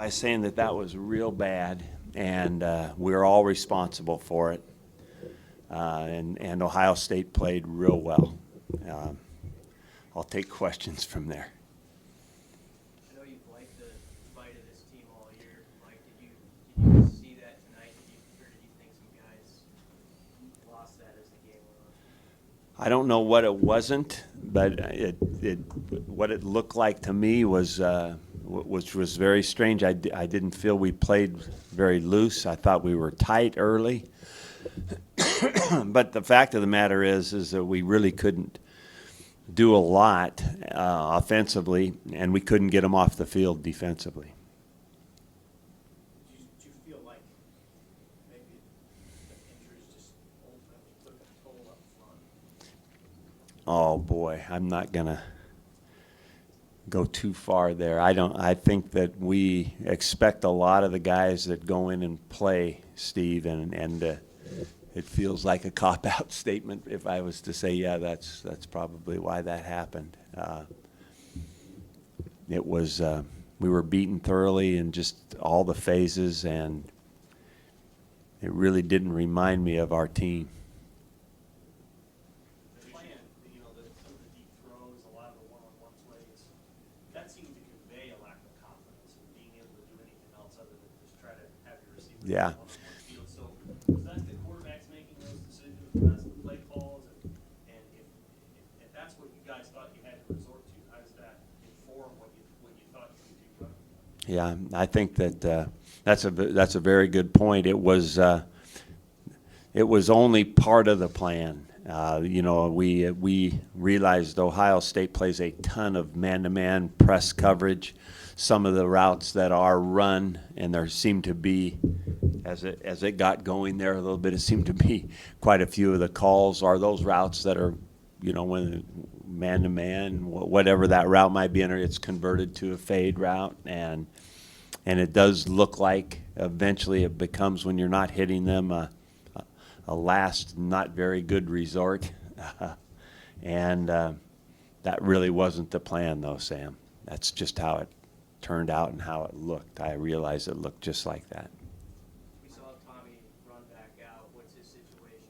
by saying that that was real bad, and we're all responsible for it. And Ohio State played real well. I'll take questions from there. I know you've liked the fight of this team all year, Mike. Did you see that tonight? Or did you think some guys lost that as the game went on? I don't know what it wasn't, but what it looked like to me was, which was very strange. I didn't feel we played very loose. I thought we were tight early. But the fact of the matter is that we really couldn't do a lot offensively, and we couldn't get them off the field defensively. Do you feel like maybe the injuries just ultimately took a toll up front? Oh boy, I'm not gonna go too far there. I think that we expect a lot of the guys that go in and play, Steve, and it feels like a cop-out statement if I was to say, yeah, that's probably why that happened. It was we were beaten thoroughly in just all the phases, and it really didn't remind me of our team. The plan, some of the deep throws, a lot of the one-on-one plays, that seemed to convey a lack of confidence in being able to do anything else other than just try to have your receiver Yeah. on the field. So was that the quarterbacks making those decisions, was that the play calls, and if that's what you guys thought you had to resort to, how does that inform what you thought you could do? Yeah, I think that that's a very good point. It was only part of the plan. We realized Ohio State plays a ton of man-to-man press coverage. Some of the routes that are run, and there seemed to be, as it got going there a little bit, it seemed to be quite a few of the calls are those routes that are, when man-to-man, whatever that route might be, and it's converted to a fade route, and it does look like eventually it becomes, when you're not hitting them, a last not very good resort. And that really wasn't the plan, though, Sam. That's just how it turned out and how it looked. I realized it looked just like that. We saw Tommy run back out. What's his situation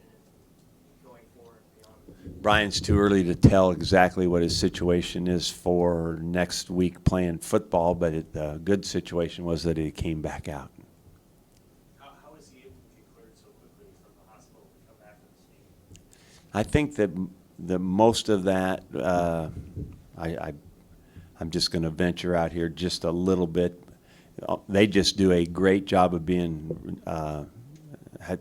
going forward beyond? Brian's too early to tell exactly what his situation is for next week playing football, but the good situation was that he came back out. How is he able to get cleared so quickly from the hospital to come back to the stadium? I think that the most of that, I'm just going to venture out here just a little bit. They just do a great job of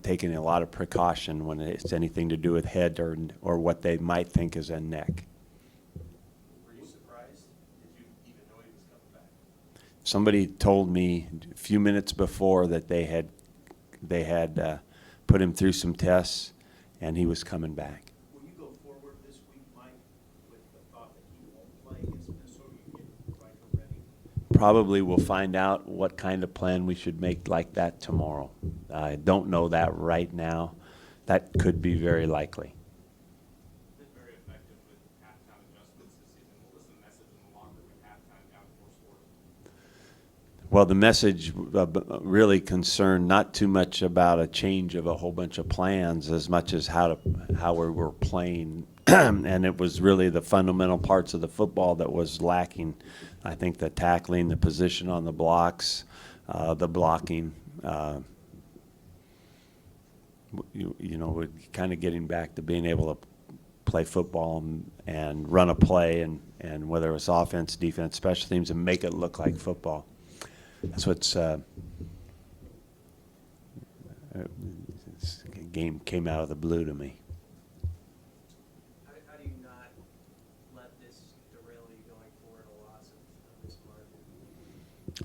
taking a lot of precaution when it's anything to do with head or what they might think is a neck. Were you surprised? Did you even know he was coming back? Somebody told me a few minutes before that they had put him through some tests, and he was coming back. Will you go forward this week, Mike, with the thought that he won't play against Minnesota? You get Riker ready? Probably we'll find out what kind of plan we should make like that tomorrow. I don't know that right now. That could be very likely. Been very effective with halftime adjustments this season. What was the message in the locker room at halftime down 4 scores? Well, the message really concerned not too much about a change of a whole bunch of plans as much as how we were playing. And it was really the fundamental parts of the football that was lacking. I think the tackling, the position on the blocks, the blocking, kind of getting back to being able to play football and run a play, and whether it's offense, defense, special teams, and make it look like football. That's what's this game came out of the blue to me. How do you not let this derail you going forward, a loss of this margin?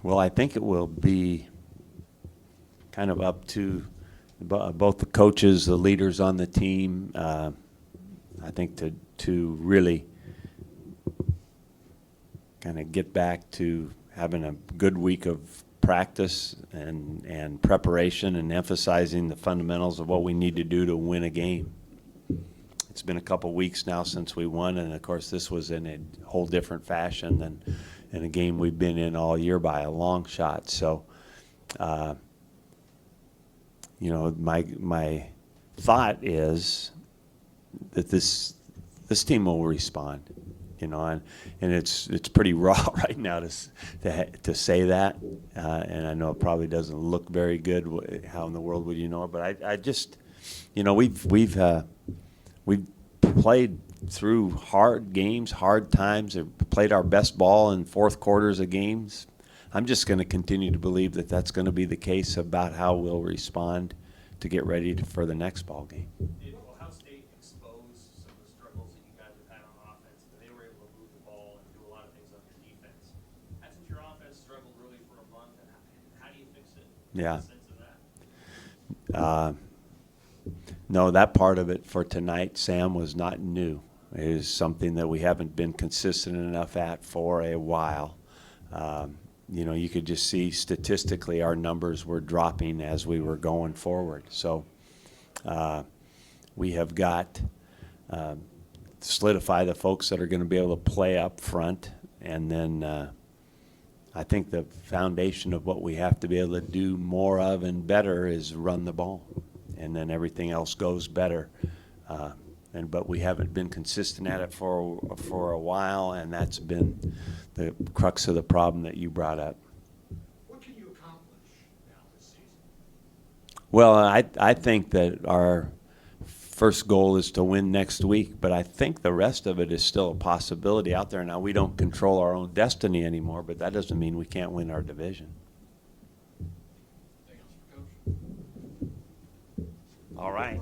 Well, I think it will be kind of up to both the coaches, the leaders on the team. I think to really kind of get back to having a good week of practice and preparation and emphasizing the fundamentals of what we need to do to win a game. It's been a couple weeks now since we won, and of course this was in a whole different fashion in a game we've been in all year by a long shot. So, you know, my thought is that this team will respond. You know, and it's pretty raw right now to say that, and I know it probably doesn't look very good. How in the world would you know it? But I just, you know, we've played through hard games, hard times, and played our best ball in fourth quarters of games. I'm just going to continue to believe that that's going to be the case about how we'll respond to get ready for the next ball game. Did Ohio State expose some of the struggles that you guys have had on offense, but they were able to move the ball and do a lot of things on your defense? Hasn't your offense struggled really for a month, and how do you fix it? Yeah. Sense of that? No, that part of it for tonight, Sam, was not new. It is something that we haven't been consistent enough at for a while. You know, you could just see statistically our numbers were dropping as we were going forward. So we have got to solidify the folks that are going to be able to play up front. And then I think the foundation of what we have to be able to do more of and better is run the ball. And then everything else goes better. But we haven't been consistent at it for a while, and that's been the crux of the problem that you brought up. What can you accomplish now this season? Well, I think that our first goal is to win next week, but I think the rest of it is still a possibility out there. Now, we don't control our own destiny anymore, but that doesn't mean we can't win our division. Anything else for Coach? All right.